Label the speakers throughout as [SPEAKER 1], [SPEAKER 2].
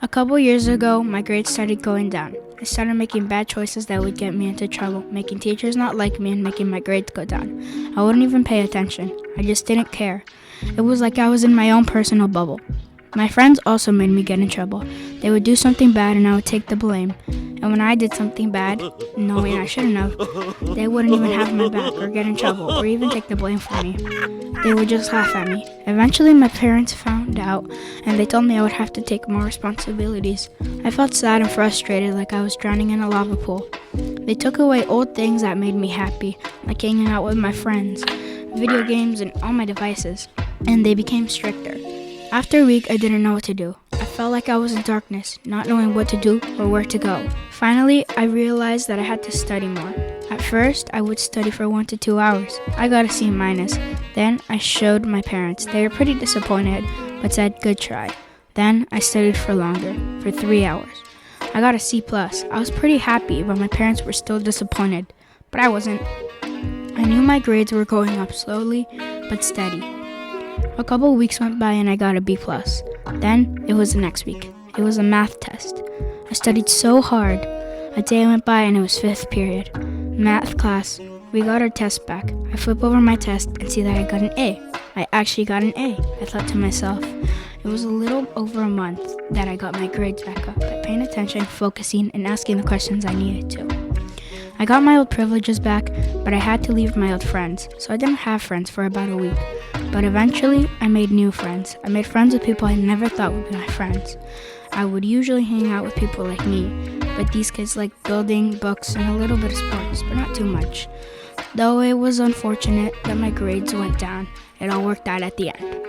[SPEAKER 1] A couple years ago, my grades started going down. I started making bad choices that would get me into trouble, making teachers not like me and making my grades go down. I wouldn't even pay attention. I just didn't care. It was like I was in my own personal bubble. My friends also made me get in trouble. They would do something bad and I would take the blame. And when I did something bad, knowing I shouldn't have, they wouldn't even have my back or get in trouble or even take the blame for me. They would just laugh at me. Eventually, my parents found out and they told me I would have to take more responsibilities. I felt sad and frustrated, like I was drowning in a lava pool. They took away old things that made me happy, like hanging out with my friends, video games, and all my devices. And they became stricter. After a week, I didn't know what to do. I felt like I was in darkness, not knowing what to do or where to go. Finally, I realized that I had to study more. At first, I would study for 1 to 2 hours. I got a C minus. Then I showed my parents. They were pretty disappointed, but said, "Good try." Then I studied for longer, for 3 hours. I got a C plus. I was pretty happy, but my parents were still disappointed. But I wasn't. I knew my grades were going up slowly, but steady. A couple weeks went by and I got a B plus. Then it was the next week. It was a math test. I studied so hard. A day went by and it was 5th period. Math class. We got our test back. I flip over my test and see that I got an A. I actually got an A. I thought to myself. It was a little over a month that I got my grades back up by paying attention, focusing, and asking the questions I needed to. I got my old privileges back, but I had to leave my old friends, so I didn't have friends for about a week. But eventually, I made new friends. I made friends with people I never thought would be my friends. I would usually hang out with people like me, but these kids like building, books, and a little bit of sports, but not too much. Though it was unfortunate that my grades went down, it all worked out at the end.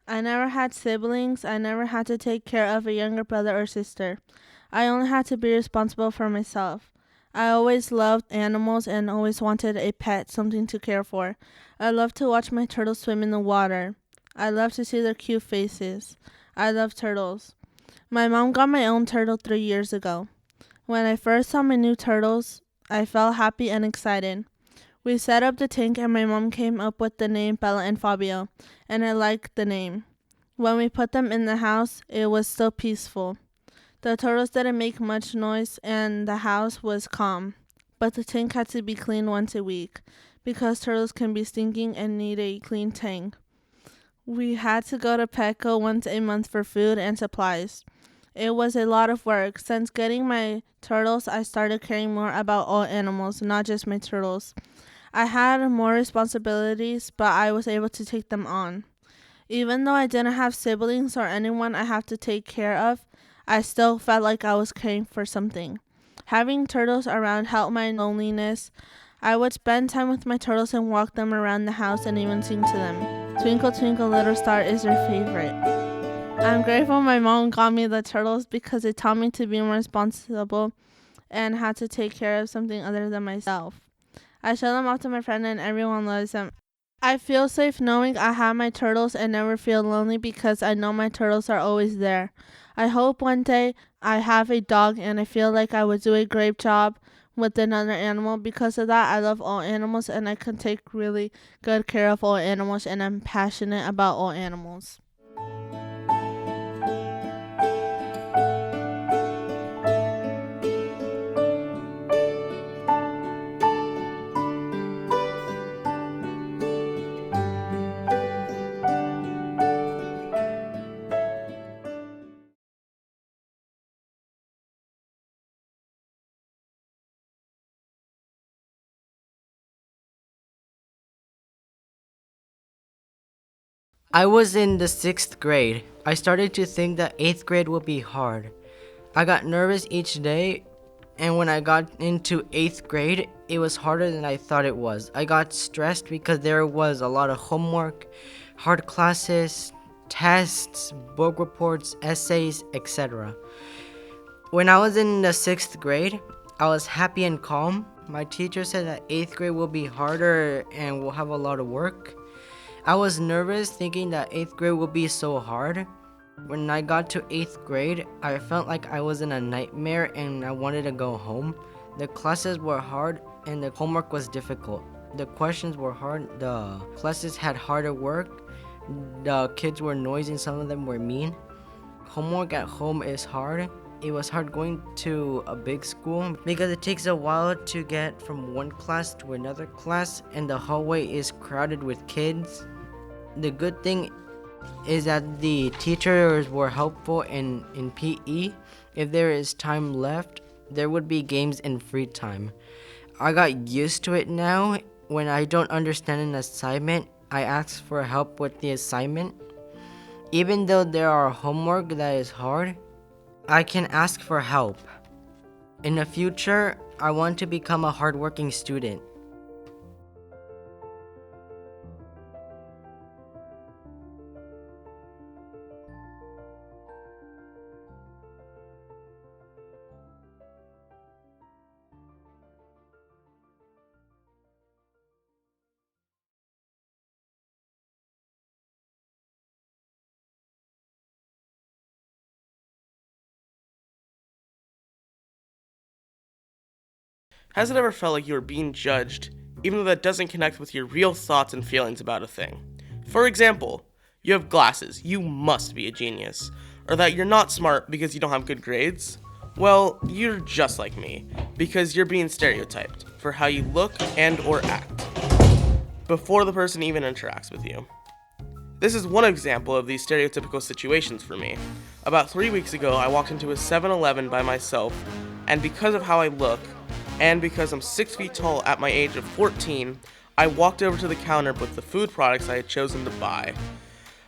[SPEAKER 2] I never had siblings. I never had to take care of a younger brother or sister. I only had to be responsible for myself. I always loved animals and always wanted a pet, something to care for. I love to watch my turtles swim in the water. I love to see their cute faces. I love turtles. My mom got my own turtle 3 years ago. When I first saw my new turtles, I felt happy and excited. We set up the tank and my mom came up with the name Bella and Fabio, and I liked the name. When we put them in the house, it was still peaceful. The turtles didn't make much noise and the house was calm, but the tank had to be cleaned once a week because turtles can be stinking and need a clean tank. We had to go to Petco once a month for food and supplies. It was a lot of work. Since getting my turtles, I started caring more about all animals, not just my turtles. I had more responsibilities, but I was able to take them on. Even though I didn't have siblings or anyone I have to take care of, I still felt like I was caring for something. Having turtles around helped my loneliness. I would spend time with my turtles and walk them around the house and even sing to them. Twinkle, twinkle, little star is their favorite. I'm grateful my mom got me the turtles because it taught me to be more responsible and had to take care of something other than myself. I show them off to my friend and everyone loves them. I feel safe knowing I have my turtles and never feel lonely because I know my turtles are always there. I hope one day I have a dog and I feel like I would do a great job with another animal. Because of that, I love all animals and I can take really good care of all animals and I'm passionate about all animals.
[SPEAKER 3] I was in the 6th grade. I started to think that 8th grade would be hard. I got nervous each day, and when I got into 8th grade, it was harder than I thought it was. I got stressed because there was a lot of homework, hard classes, tests, book reports, essays, etc. When I was in the 6th grade, I was happy and calm. My teacher said that 8th grade will be harder and we'll have a lot of work. I was nervous thinking that 8th grade would be so hard. When I got to 8th grade, I felt like I was in a nightmare and I wanted to go home. The classes were hard and the homework was difficult. The questions were hard, the classes had harder work, the kids were noisy and some of them were mean. Homework at home is hard. It was hard going to a big school because it takes a while to get from one class to another class and the hallway is crowded with kids. The good thing is that the teachers were helpful in PE. If there is time left, there would be games in free time. I got used to it now. When I don't understand an assignment, I ask for help with the assignment. Even though there are homework that is hard, I can ask for help. In the future, I want to become a hardworking student.
[SPEAKER 4] Has it ever felt like you were being judged, even though that doesn't connect with your real thoughts and feelings about a thing? For example, you have glasses, you must be a genius. Or that you're not smart because you don't have good grades? Well, you're just like me, because you're being stereotyped for how you look and or act, before the person even interacts with you. This is one example of these stereotypical situations for me. About 3 weeks ago, I walked into a 7-Eleven by myself, and because of how I look, and because I'm 6 feet tall at my age of 14, I walked over to the counter with the food products I had chosen to buy.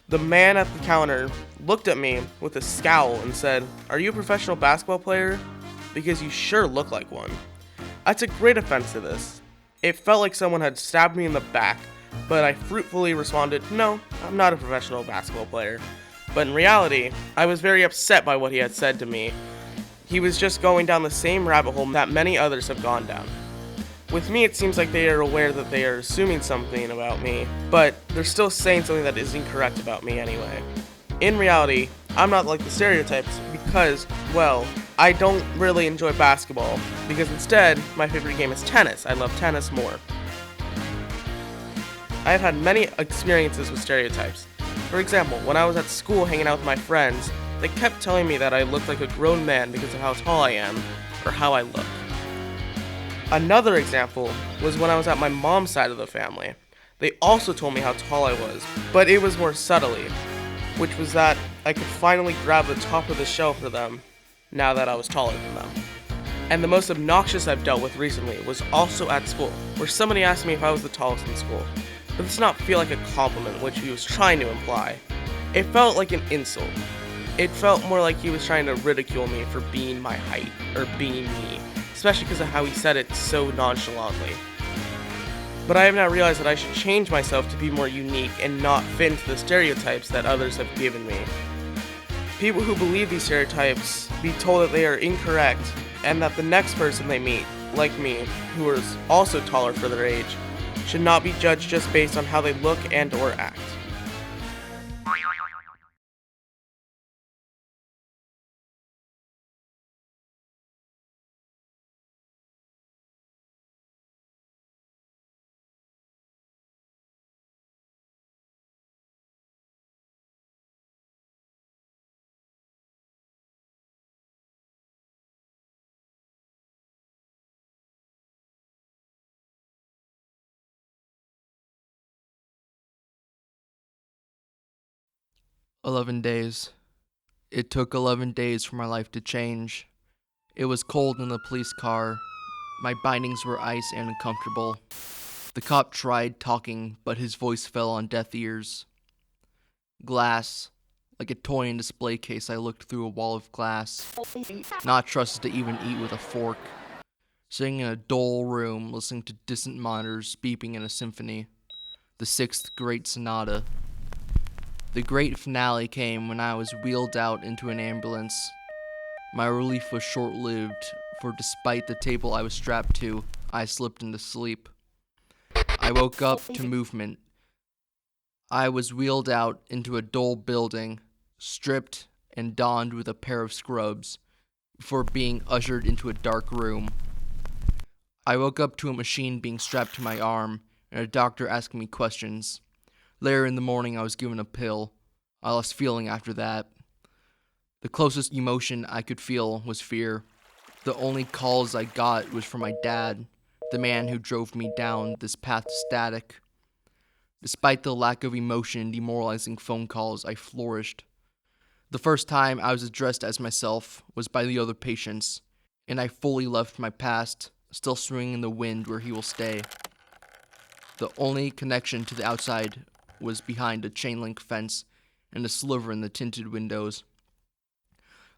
[SPEAKER 4] The man at the counter looked at me with a scowl and said, "Are you a professional basketball player? Because you sure look like one." I took great offense to this. It felt like someone had stabbed me in the back, but I fruitfully responded, "No, I'm not a professional basketball player." But in reality, I was very upset by what he had said to me. He was just going down the same rabbit hole that many others have gone down. With me, it seems like they are aware that they are assuming something about me, but they're still saying something that is incorrect about me anyway. In reality, I'm not like the stereotypes because, well, I don't really enjoy basketball, because instead, my favorite game is tennis. I love tennis more. I have had many experiences with stereotypes. For example, when I was at school hanging out with my friends, they kept telling me that I looked like a grown man because of how tall I am, or how I look. Another example was when I was at my mom's side of the family. They also told me how tall I was, but it was more subtly, which was that I could finally grab the top of the shelf for them now that I was taller than them. And the most obnoxious I've dealt with recently was also at school, where somebody asked me if I was the tallest in school. But this did not feel like a compliment, which he was trying to imply. It felt like an insult. It felt more like he was trying to ridicule me for being my height, or being me, especially because of how he said it so nonchalantly. But I have now realized that I should change myself to be more unique and not fit into the stereotypes that others have given me. People who believe these stereotypes be told that they are incorrect, and that the next person they meet, like me, who is also taller for their age, should not be judged just based on how they look and or act.
[SPEAKER 5] "11 days. It took 11 days for my life to change. It was cold in the police car. My bindings were ice and uncomfortable. The cop tried talking, but his voice fell on deaf ears. Glass. Like a toy in display case, I looked through a wall of glass. Not trusted to even eat with a fork. Sitting in a dull room, listening to distant monitors beeping in a symphony. The sixth great sonata. The great finale came when I was wheeled out into an ambulance. My relief was short-lived, for despite the table I was strapped to, I slipped into sleep. I woke up to movement. I was wheeled out into a dull building, stripped and donned with a pair of scrubs, before being ushered into a dark room. I woke up to a machine being strapped to my arm, and a doctor asking me questions. Later in the morning, I was given a pill. I lost feeling after that. The closest emotion I could feel was fear. The only calls I got was from my dad, the man who drove me down this path to static. Despite the lack of emotion and demoralizing phone calls, I flourished. The first time I was addressed as myself was by the other patients, and I fully left my past, still swinging in the wind where he will stay. The only connection to the outside was behind a chain-link fence and a sliver in the tinted windows.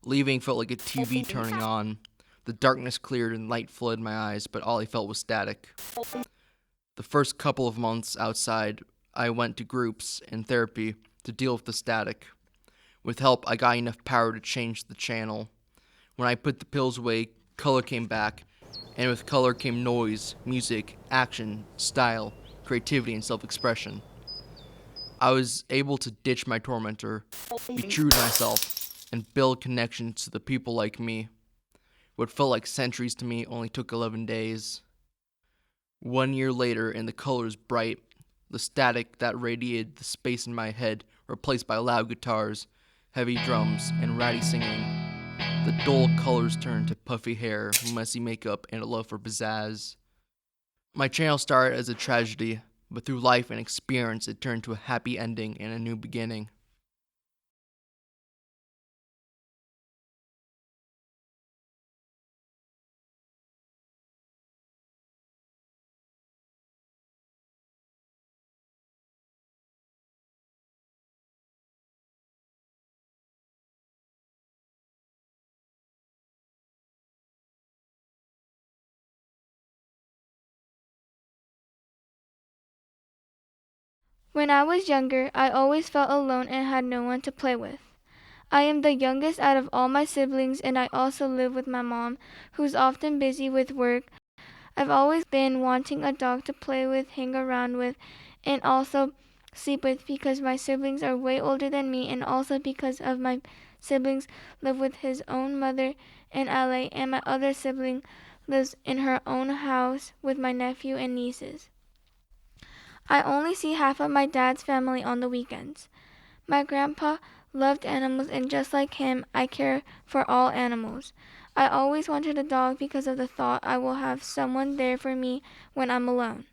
[SPEAKER 5] Leaving felt like a TV turning on. The darkness cleared and light flooded my eyes, but all I felt was static. The first couple of months outside, I went to groups and therapy to deal with the static. With help, I got enough power to change the channel. When I put the pills away, color came back, and with color came noise, music, action, style, creativity, and self-expression. I was able to ditch my tormentor, be true to myself, and build connections to the people like me. What felt like centuries to me only took 11 days. 1 year later, and the colors bright, the static that radiated the space in my head replaced by loud guitars, heavy drums, and ratty singing. The dull colors turned to puffy hair, messy makeup, and a love for pizzazz. My channel started as a tragedy, but through life and experience it turned to a happy ending and a new beginning.
[SPEAKER 6] When I was younger, I always felt alone and had no one to play with. I am the youngest out of all my siblings, and I also live with my mom, who's often busy with work. I've always been wanting a dog to play with, hang around with, and also sleep with because my siblings are way older than me, and also because of my siblings live with his own mother in LA, and my other sibling lives in her own house with my nephew and nieces. I only see half of my dad's family on the weekends. My grandpa loved animals, and just like him, I care for all animals. I always wanted a dog because of the thought I will have someone there for me when I'm alone.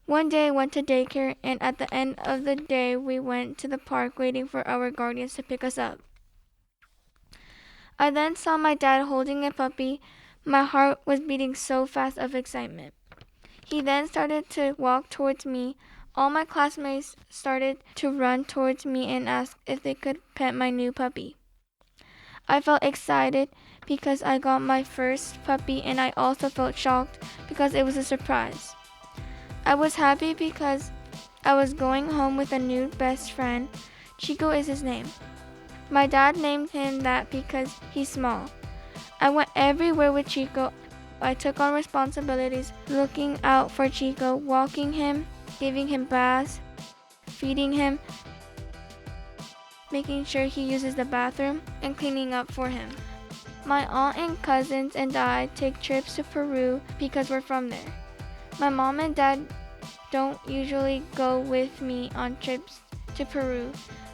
[SPEAKER 6] One day I went to daycare, and at the end of the day we went to the park waiting for our guardians to pick us up. I then saw my dad holding a puppy. My heart was beating so fast of excitement. He then started to walk towards me. All my classmates started to run towards me and ask if they could pet my new puppy. I felt excited because I got my first puppy, and I also felt shocked because it was a surprise. I was happy because I was going home with a new best friend. Chico is his name. My dad named him that because he's small. I went everywhere with Chico. I took on responsibilities, looking out for Chico, walking him, giving him baths, feeding him, making sure he uses the bathroom, and cleaning up for him. My aunt and cousins and I take trips to Peru because we're from there. My mom and dad don't usually go with me on trips to Peru,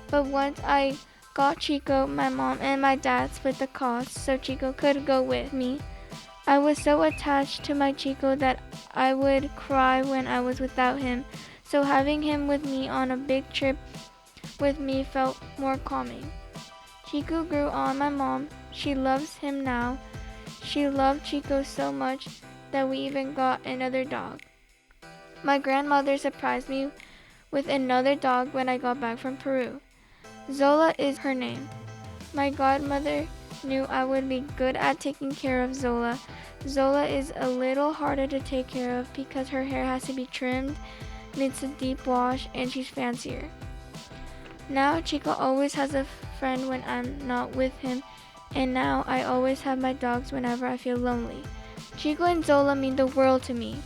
[SPEAKER 6] but once I got Chico, my mom and my dad split the cost so Chico could go with me. I was so attached to my Chico that I would cry when I was without him, so having him with me on a big trip with me felt more calming. Chico grew on my mom. She loves him now. She loved Chico so much that we even got another dog. My grandmother surprised me with another dog when I got back from Peru. Zola is her name. My godmother knew I would be good at taking care of Zola. Zola is a little harder to take care of because her hair has to be trimmed, needs a deep wash, and she's fancier. Now Chico always has a friend when I'm not with him, and now I always have my dogs whenever I feel lonely. Chico and Zola mean the world to me.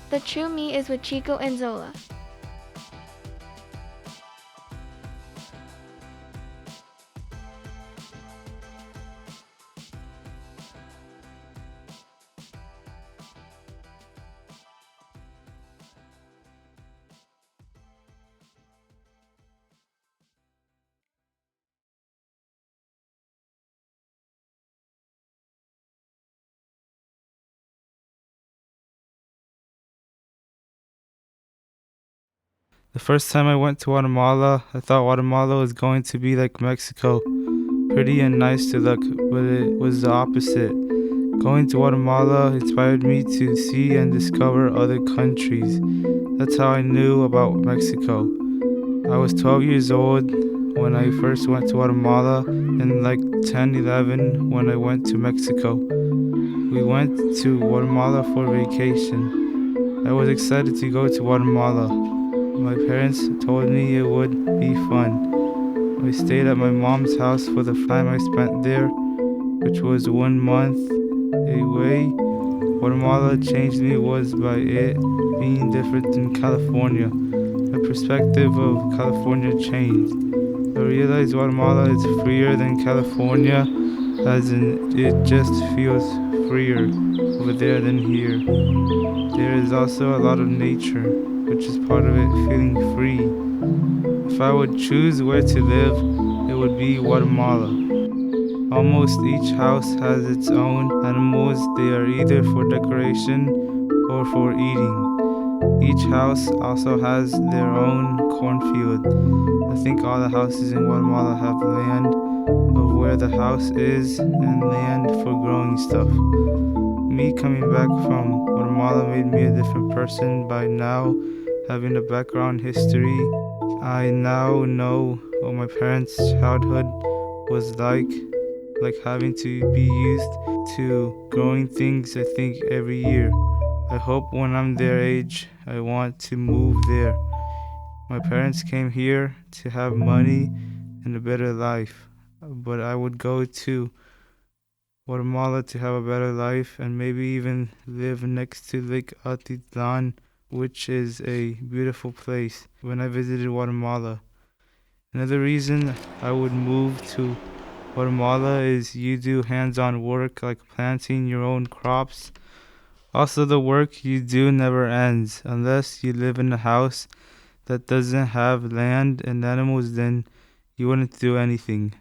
[SPEAKER 6] The true me is with Chico and Zola.
[SPEAKER 7] The first time I went to Guatemala, I thought Guatemala was going to be like Mexico, pretty and nice to look, but it was the opposite. Going to Guatemala inspired me to see and discover other countries. That's how I knew about Mexico. I was 12 years old when I first went to Guatemala, and like 10, 11 when I went to Mexico. We went to Guatemala for vacation. I was excited to go to Guatemala. My parents told me it would be fun. I stayed at my mom's house for the time I spent there, which was 1 month away. Guatemala changed me was by it being different than California. My perspective of California changed. I realized Guatemala is freer than California, as in it just feels freer over there than here. There is also a lot of nature, which is part of it feeling free. If I would choose where to live, it would be Guatemala. Almost each house has its own animals. They are either for decoration or for eating. Each house also has their own cornfield. I think all the houses in Guatemala have land of where the house is and land for growing stuff. Me coming back from Guatemala made me a different person. By now, having a background history, I now know what my parents' childhood was like having to be used to growing things, I think, every year. I hope when I'm their age, I want to move there. My parents came here to have money and a better life, but I would go to Guatemala to have a better life and maybe even live next to Lake Atitlan, which is a beautiful place when I visited Guatemala. Another reason I would move to Guatemala is you do hands-on work like planting your own crops. Also, the work you do never ends. Unless you live in a house that doesn't have land and animals, then you wouldn't do anything.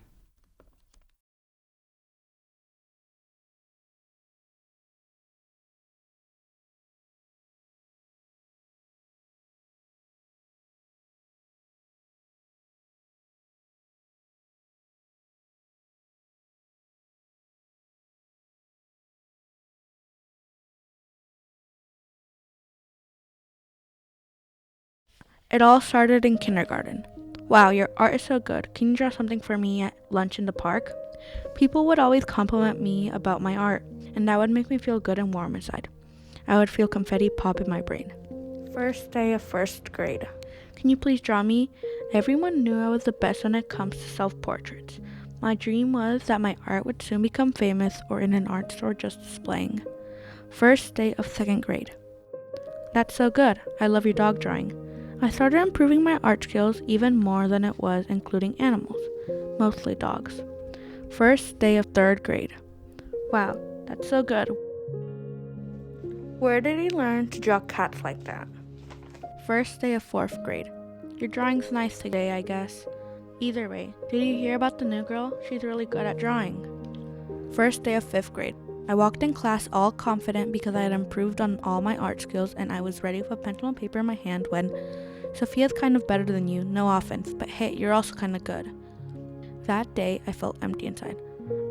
[SPEAKER 2] It all started in kindergarten. Wow, your art is so good. Can you draw something for me at lunch in the park? People would always compliment me about my art, and that would make me feel good and warm inside. I would feel confetti pop in my brain. First day of first grade. Can you please draw me? Everyone knew I was the best when it comes to self-portraits. My dream was that my art would soon become famous or in an art store just displaying. First day of second grade. That's so good. I love your dog drawing. I started improving my art skills even more than it was, including animals, mostly dogs. First day of third grade. Wow, that's so good. Where did he learn to draw cats like that? First day of fourth grade. Your drawing's nice today, I guess. Either way, did you hear about the new girl? She's really good at drawing. First day of fifth grade. I walked in class all confident because I had improved on all my art skills and I was ready with a pencil and paper in my hand when Sophia's kind of better than you, no offense, but hey, you're also kind of good. That day, I felt empty inside.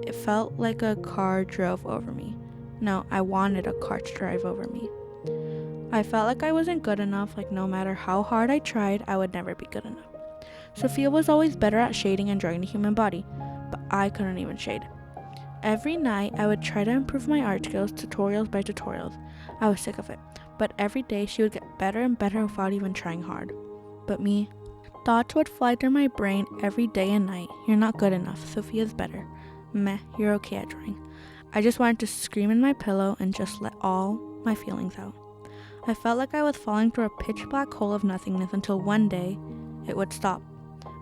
[SPEAKER 2] It felt like a car drove over me. No, I wanted a car to drive over me. I felt like I wasn't good enough, like no matter how hard I tried, I would never be good enough. Sophia was always better at shading and drawing the human body, but I couldn't even shade. Every night, I would try to improve my art skills, tutorials by tutorials. I was sick of it, but every day she would get better and better without even trying hard. But me, thoughts would fly through my brain every day and night. You're not good enough. Sophia's better. meh, you're okay at drawing. I just wanted to scream in my pillow and just let all my feelings out. I felt like I was falling through a pitch black hole of nothingness until one day it would stop.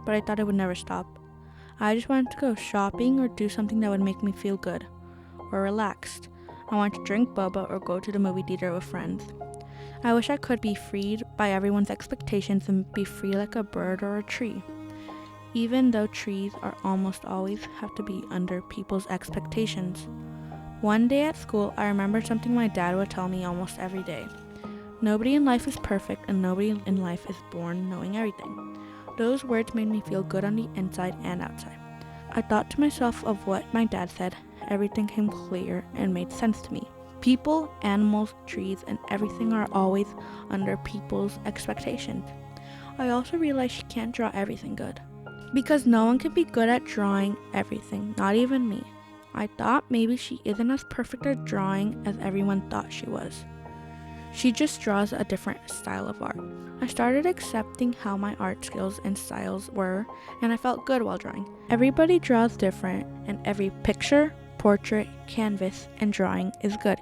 [SPEAKER 2] But I thought it would never stop. I just wanted to go shopping or do something that would make me feel good or relaxed. I wanted to drink boba or go to the movie theater with friends. I wish I could be freed by everyone's expectations and be free like a bird or a tree. Even though trees are almost always have to be under people's expectations. One day at school, I remember something my dad would tell me almost every day. Nobody in life is perfect and nobody in life is born knowing everything. Those words made me feel good on the inside and outside. I thought to myself of what my dad said. Everything came clear and made sense to me. People, animals, trees, and everything are always under people's expectations. I also realized she can't draw everything good. Because no one can be good at drawing everything, not even me. I thought maybe she isn't as perfect at drawing as everyone thought she was. She just draws a different style of art. I started accepting how my art skills and styles were, and I felt good while drawing. Everybody draws different, and every picture, portrait, canvas, and drawing is good,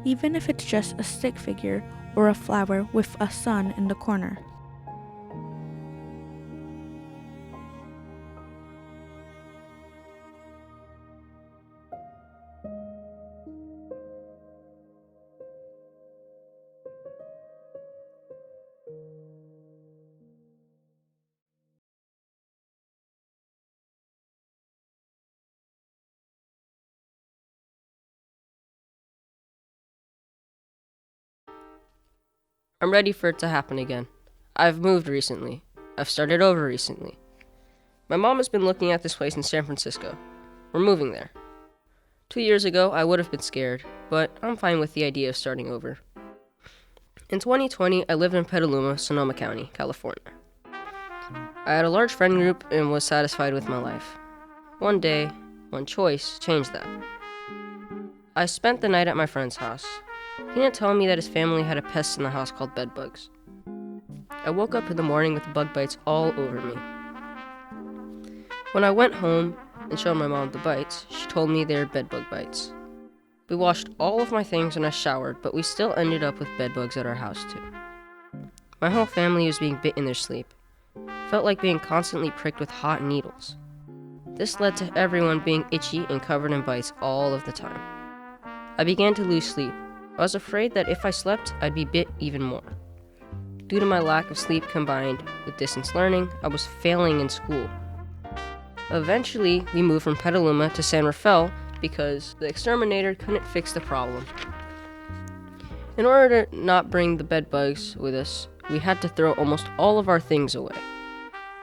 [SPEAKER 2] even if it's just a stick figure or a flower with a sun in the corner.
[SPEAKER 8] I'm ready for it to happen again. I've moved recently. I've started over recently. My mom has been looking at this place in San Francisco. We're moving there. 2 years ago, I would have been scared, but I'm fine with the idea of starting over. In 2020, I lived in Petaluma, Sonoma County, California. I had a large friend group and was satisfied with my life. One day, one choice changed that. I spent the night at my friend's house. He didn't tell me that his family had a pest in the house called bedbugs. I woke up in the morning with bug bites all over me. When I went home and showed my mom the bites, she told me they were bedbug bites. We washed all of my things and I showered, but we still ended up with bedbugs at our house too. My whole family was being bit in their sleep. Felt like being constantly pricked with hot needles. This led to everyone being itchy and covered in bites all of the time. I began to lose sleep. I was afraid that if I slept, I'd be bit even more. Due to my lack of sleep combined with distance learning, I was failing in school. Eventually, we moved from Petaluma to San Rafael because the exterminator couldn't fix the problem. In order to not bring the bed bugs with us, we had to throw almost all of our things away.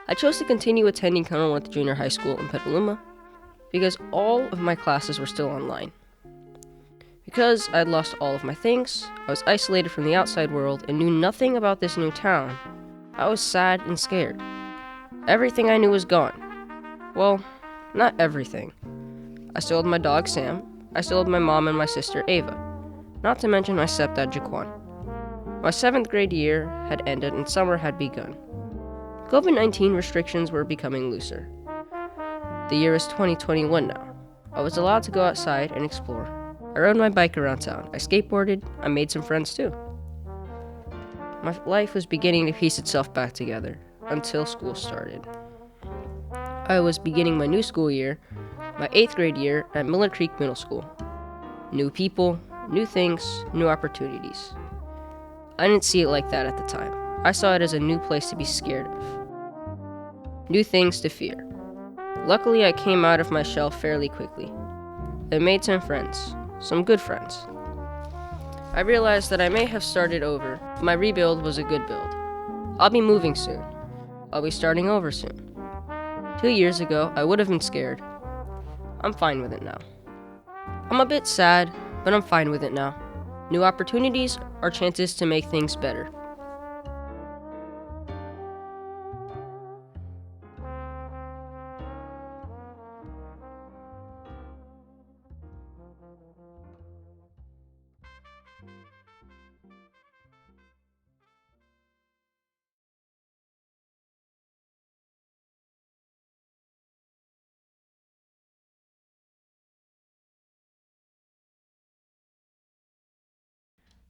[SPEAKER 8] I chose to continue attending Commonwealth Junior High School in Petaluma because all of my classes were still online. Because I'd lost all of my things, I was isolated from the outside world and knew nothing about this new town. I was sad and scared. Everything I knew was gone. Well, not everything. I still had my dog Sam. I still had my mom and my sister Ava. Not to mention my stepdad Jaquan. My 7th grade year had ended and summer had begun. COVID-19 restrictions were becoming looser. The year is 2021 now. I was allowed to go outside and explore. I rode my bike around town. I skateboarded. I made some friends too. My life was beginning to piece itself back together until school started. I was beginning my new school year, my 8th grade year at Miller Creek Middle School. New people, new things, new opportunities. I didn't see it like that at the time. I saw it as a new place to be scared of. New things to fear. Luckily, I came out of my shell fairly quickly. I made some friends. Some good friends. I realized that I may have started over. My rebuild was a good build. I'll be moving soon. I'll be starting over soon. 2 years ago, I would have been scared. I'm fine with it now. I'm a bit sad, but I'm fine with it now. New opportunities are chances to make things better.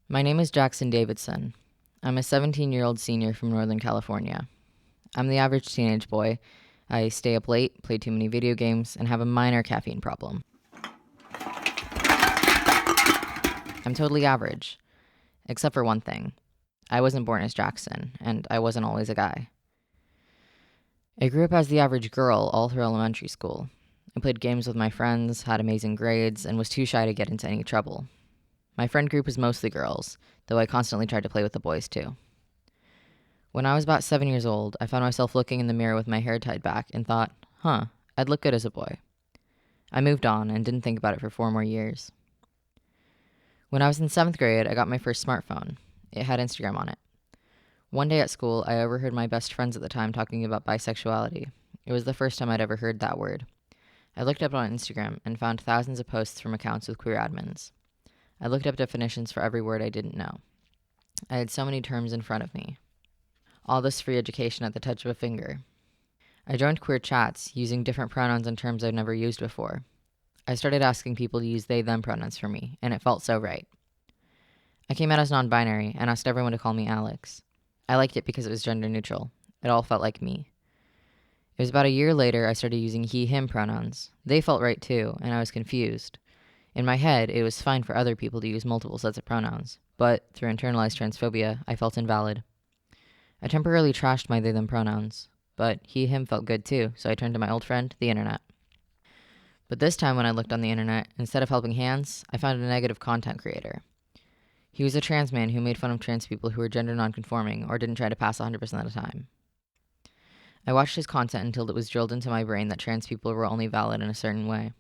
[SPEAKER 9] My name is Jackson Davidson. I'm a 17-year-old senior from Northern California. I'm the average teenage boy. I stay up late, play too many video games, and have a minor caffeine problem. I'm totally average, except for one thing. I wasn't born as Jackson, and I wasn't always a guy. I grew up as the average girl all through elementary school. I played games with my friends, had amazing grades, and was too shy to get into any trouble. My friend group was mostly girls, though I constantly tried to play with the boys too. When I was about 7 years old, I found myself looking in the mirror with my hair tied back and thought, I'd look good as a boy. I moved on and didn't think about it for 4 more years. When I was in 7th grade, I got my first smartphone. It had Instagram on it. One day at school, I overheard my best friends at the time talking about bisexuality. It was the first time I'd ever heard that word. I looked up on Instagram and found thousands of posts from accounts with queer admins. I looked up definitions for every word I didn't know. I had so many terms in front of me. All this free education at the touch of a finger. I joined queer chats, using different pronouns and terms I'd never used before. I started asking people to use they-them pronouns for me, and it felt so right. I came out as non-binary and asked everyone to call me Alex. I liked it because it was gender neutral. It all felt like me. It was about a year later I started using he-him pronouns. They felt right too, and I was confused. In my head, it was fine for other people to use multiple sets of pronouns, but through internalized transphobia, I felt invalid. I temporarily trashed my they-them pronouns, but he-him felt good too, so I turned to my old friend, the internet. But this time when I looked on the internet, instead of helping hands, I found a negative content creator. He was a trans man who made fun of trans people who were gender nonconforming or didn't try to pass 100% of the time. I watched his content until it was drilled into my brain that trans people were only valid in a certain way.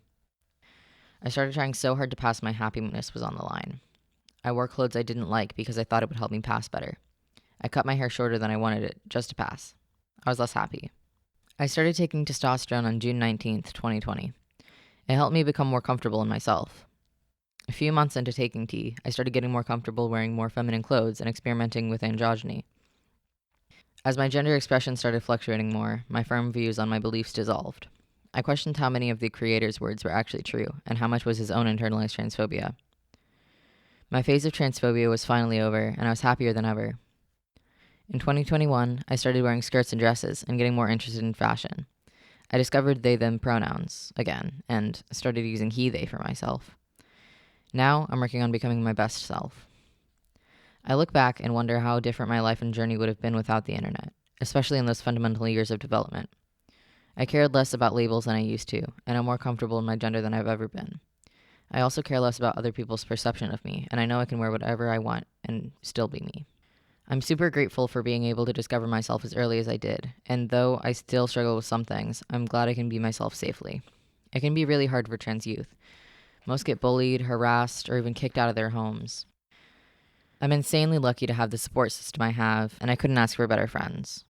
[SPEAKER 9] I started trying so hard to pass my happiness was on the line. I wore clothes I didn't like because I thought it would help me pass better. I cut my hair shorter than I wanted it, just to pass. I was less happy. I started taking testosterone on June 19th, 2020. It helped me become more comfortable in myself. A few months into taking T, I started getting more comfortable wearing more feminine clothes and experimenting with androgyny. As my gender expression started fluctuating more, my firm views on my beliefs dissolved. I questioned how many of the creator's words were actually true, and how much was his own internalized transphobia. My phase of transphobia was finally over, and I was happier than ever. In 2021, I started wearing skirts and dresses and getting more interested in fashion. I discovered they-them pronouns again, and started using he-they for myself. Now, I'm working on becoming my best self. I look back and wonder how different my life and journey would have been without the internet, especially in those fundamental years of development. I cared less about labels than I used to, and I'm more comfortable in my gender than I've ever been. I also care less about other people's perception of me, and I know I can wear whatever I want and still be me. I'm super grateful for being able to discover myself as early as I did, and though I still struggle with some things, I'm glad I can be myself safely. It can be really hard for trans youth. Most get bullied, harassed, or even kicked out of their homes. I'm insanely lucky to have the support system I have, and I couldn't ask for better friends.